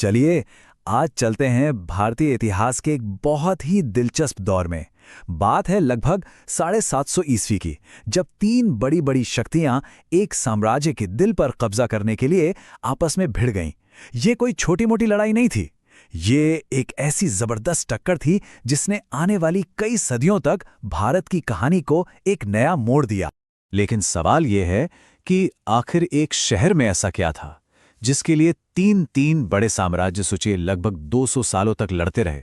चलिए, आज चलते हैं भारतीय इतिहास के एक बहुत ही दिलचस्प दौर में। बात है लगभग 750 ईस्वी की, जब तीन बड़ी बड़ी शक्तियां एक साम्राज्य के दिल पर कब्जा करने के लिए आपस में भिड़ गईं। ये कोई छोटी मोटी लड़ाई नहीं थी। ये एक ऐसी जबरदस्त टक्कर थी जिसने आने वाली कई सदियों तक भारत की कहानी को एक नया मोड़ दिया। लेकिन सवाल ये है कि आखिर एक शहर में ऐसा क्या था जिसके लिए तीन तीन बड़े साम्राज्य सोचिए लगभग 200 सालों तक लड़ते रहे।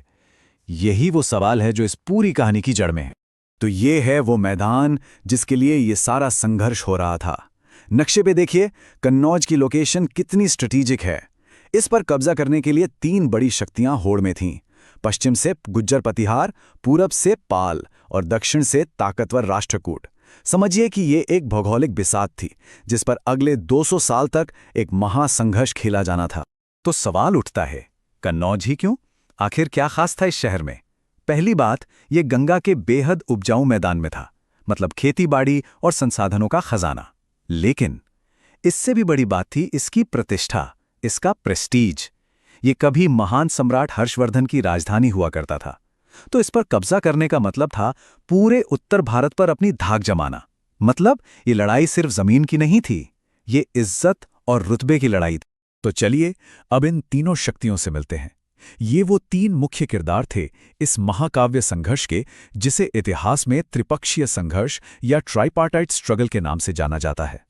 यही वो सवाल है जो इस पूरी कहानी की जड़ में है। तो ये है वो मैदान जिसके लिए ये सारा संघर्ष हो रहा था। नक्शे पे देखिए, कन्नौज की लोकेशन कितनी स्ट्रेटेजिक है। इस पर कब्जा करने के लिए तीन बड़ी शक्तियां होड़ में थीं। पश्चिम से गुज्जर प्रतिहार, पूरब से पाल और दक्षिण से ताकतवर राष्ट्रकूट। समझिए कि ये एक भौगोलिक बिसात थी जिस पर अगले 200 साल तक एक महासंघर्ष खेला जाना था। तो सवाल उठता है, कन्नौज ही क्यों? आखिर क्या खास था इस शहर में? पहली बात, ये गंगा के बेहद उपजाऊ मैदान में था, मतलब खेतीबाड़ी और संसाधनों का खजाना। लेकिन इससे भी बड़ी बात थी इसकी प्रतिष्ठा, इसका प्रेस्टीज। ये कभी महान सम्राट हर्षवर्धन की राजधानी हुआ करता था, तो इस पर कब्जा करने का मतलब था पूरे उत्तर भारत पर अपनी धाक जमाना। मतलब ये लड़ाई सिर्फ जमीन की नहीं थी, ये इज्जत और रुतबे की लड़ाई थी। तो चलिए अब इन तीनों शक्तियों से मिलते हैं। ये वो तीन मुख्य किरदार थे इस महाकाव्य संघर्ष के, जिसे इतिहास में त्रिपक्षीय संघर्ष या ट्राइपार्टाइट स्ट्रगल के नाम से जाना जाता है।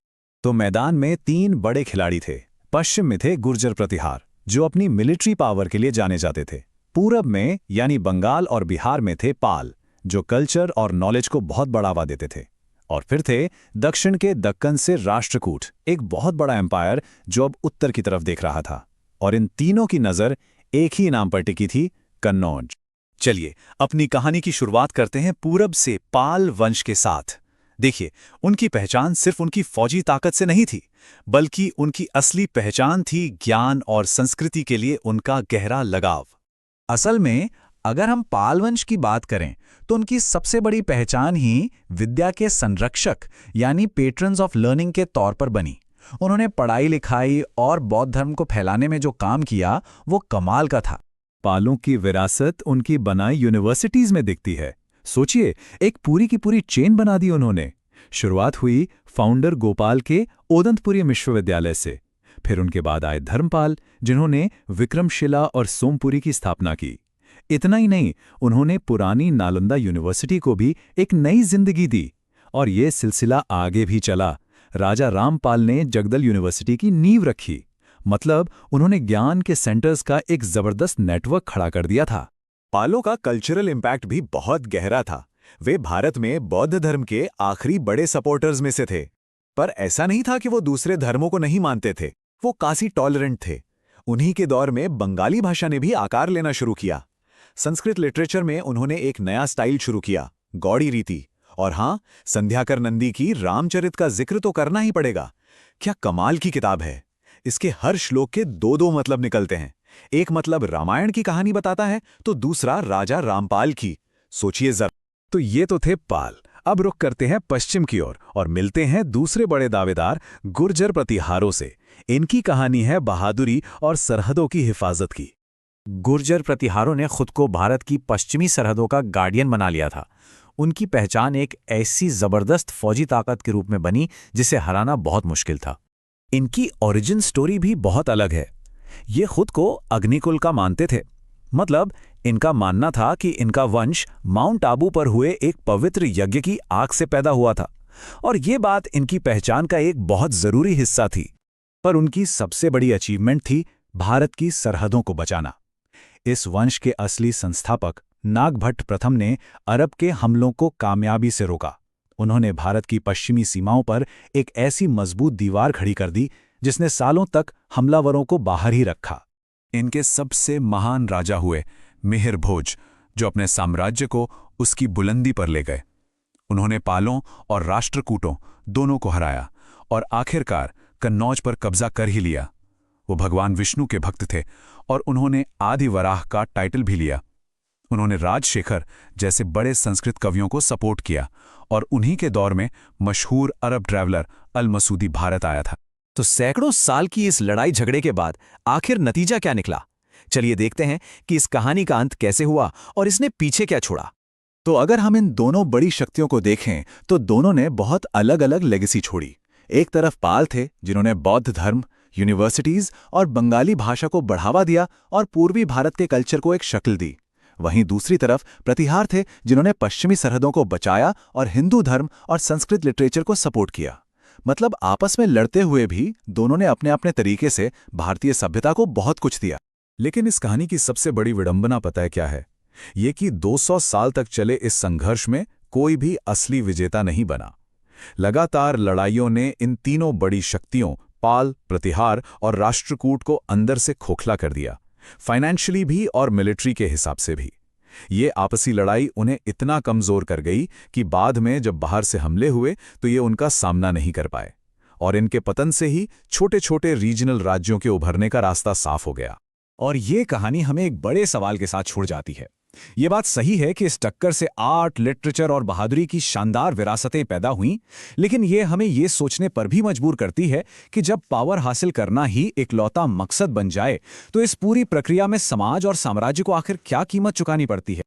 तो मैदान में तीन बड़े खिलाड़ी थे। पश्चिम में थे गुर्जर प्रतिहार, जो अपनी मिलिट्री पावर के लिए जाने जाते थे। पूरब में यानी बंगाल और बिहार में थे पाल, जो कल्चर और नॉलेज को बहुत बढ़ावा देते थे। और फिर थे दक्षिण के दक्कन से राष्ट्रकूट, एक बहुत बड़ा एम्पायर जो अब उत्तर की तरफ देख रहा था। और इन तीनों की नजर एक ही नाम पर टिकी थी, कन्नौज। चलिए अपनी कहानी की शुरुआत करते हैं पूरब से पाल वंश के साथ। देखिए, उनकी पहचान सिर्फ उनकी फौजी ताकत से नहीं थी, बल्कि उनकी असली पहचान थी ज्ञान और संस्कृति के लिए उनका गहरा लगाव। असल में अगर हम पाल वंश की बात करें तो उनकी सबसे बड़ी पहचान ही विद्या के संरक्षक यानी पेट्रन्स ऑफ लर्निंग के तौर पर बनी। उन्होंने पढ़ाई लिखाई और बौद्ध धर्म को फैलाने में जो काम किया वो कमाल का था। पालों की विरासत उनकी बनाई यूनिवर्सिटीज में दिखती है। सोचिए, एक पूरी की पूरी चेन बना दी उन्होंने। शुरुआत हुई फाउंडर गोपाल के ओदंतपुरी विश्वविद्यालय से, फिर उनके बाद आए धर्मपाल, जिन्होंने विक्रमशिला और सोमपुरी की स्थापना की। इतना ही नहीं, उन्होंने पुरानी नालंदा यूनिवर्सिटी को भी एक नई जिंदगी दी। और ये सिलसिला आगे भी चला। राजा रामपाल ने जगदल यूनिवर्सिटी की नींव रखी। मतलब उन्होंने ज्ञान के सेंटर्स का एक जबरदस्त नेटवर्क खड़ा कर दिया था। पालों का कल्चरल इम्पैक्ट भी बहुत गहरा था। वे भारत में बौद्ध धर्म के आखिरी बड़े सपोर्टर्स में से थे। पर ऐसा नहीं था कि वो दूसरे धर्मों को नहीं मानते थे, वो काफी टॉलरेंट थे। उन्हीं के दौर में बंगाली भाषा ने भी आकार लेना शुरू किया। संस्कृत लिटरेचर में उन्होंने एक नया स्टाइल शुरू किया, गौड़ी रीति। और हाँ, संध्याकर नंदी की रामचरित का जिक्र तो करना ही पड़ेगा। क्या कमाल की किताब है। इसके हर श्लोक के दो दो मतलब निकलते हैं। एक मतलब रामायण की कहानी बताता है तो दूसरा राजा रामपाल की। सोचिए जरा। तो ये तो थे पाल। अब रुख करते हैं पश्चिम की ओर और मिलते हैं दूसरे बड़े दावेदार गुर्जर प्रतिहारों से। इनकी कहानी है बहादुरी और सरहदों की हिफाजत की। गुर्जर प्रतिहारों ने खुद को भारत की पश्चिमी सरहदों का गार्डियन बना लिया था। उनकी पहचान एक ऐसी जबरदस्त फौजी ताकत के रूप में बनी जिसे हराना बहुत मुश्किल था। इनकी ओरिजिन स्टोरी भी बहुत अलग है। ये खुद को अग्निकुल का मानते थे। मतलब इनका मानना था कि इनका वंश माउंट आबू पर हुए एक पवित्र यज्ञ की आग से पैदा हुआ था, और ये बात इनकी पहचान का एक बहुत जरूरी हिस्सा थी। पर उनकी सबसे बड़ी अचीवमेंट थी भारत की सरहदों को बचाना। इस वंश के असली संस्थापक नागभट्ट प्रथम ने अरब के हमलों को कामयाबी से रोका। उन्होंने भारत की पश्चिमी सीमाओं पर एक ऐसी मजबूत दीवार खड़ी कर दी जिसने सालों तक हमलावरों को बाहर ही रखा। इनके सबसे महान राजा हुए मिहिर भोज, जो अपने साम्राज्य को उसकी बुलंदी पर ले गए। उन्होंने पालों और राष्ट्रकूटों दोनों को हराया और आखिरकार कन्नौज पर कब्जा कर ही लिया। वो भगवान विष्णु के भक्त थे और उन्होंने आदि वराह का टाइटल भी लिया। उन्होंने राजशेखर जैसे बड़े संस्कृत कवियों को सपोर्ट किया और उन्हीं के दौर में मशहूर अरब ट्रैवलर अल मसूदी भारत आया था। तो सैकड़ों साल की इस लड़ाई झगड़े के बाद आखिर नतीजा क्या निकला? चलिए देखते हैं कि इस कहानी का अंत कैसे हुआ और इसने पीछे क्या छोड़ा। तो अगर हम इन दोनों बड़ी शक्तियों को देखें तो दोनों ने बहुत अलग अलग लेगेसी छोड़ी। एक तरफ पाल थे जिन्होंने बौद्ध धर्म, यूनिवर्सिटीज और बंगाली भाषा को बढ़ावा दिया और पूर्वी भारत के कल्चर को एक शक्ल दी। वहीं दूसरी तरफ प्रतिहार थे जिन्होंने पश्चिमी सरहदों को बचाया और हिंदू धर्म और संस्कृत लिटरेचर को सपोर्ट किया। मतलब आपस में लड़ते हुए भी दोनों ने अपने अपने तरीके से भारतीय सभ्यता को बहुत कुछ दिया। लेकिन इस कहानी की सबसे बड़ी विडंबना पता है क्या है? ये कि 200 साल तक चले इस संघर्ष में कोई भी असली विजेता नहीं बना। लगातार लड़ाइयों ने इन तीनों बड़ी शक्तियों पाल, प्रतिहार और राष्ट्रकूट को अंदर से खोखला कर दिया, फाइनेंशियली भी और मिलिट्री के हिसाब से भी। ये आपसी लड़ाई उन्हें इतना कमजोर कर गई कि बाद में जब बाहर से हमले हुए तो ये उनका सामना नहीं कर पाए, और इनके पतन से ही छोटे छोटे रीजनल राज्यों के उभरने का रास्ता साफ हो गया। और ये कहानी हमें एक बड़े सवाल के साथ छोड़ जाती है। ये बात सही है कि इस टक्कर से आर्ट, लिटरेचर और बहादुरी की शानदार विरासतें पैदा हुईं, लेकिन ये हमें ये सोचने पर भी मजबूर करती है कि जब पावर हासिल करना ही इकलौता मकसद बन जाए तो इस पूरी प्रक्रिया में समाज और साम्राज्य को आखिर क्या कीमत चुकानी पड़ती है।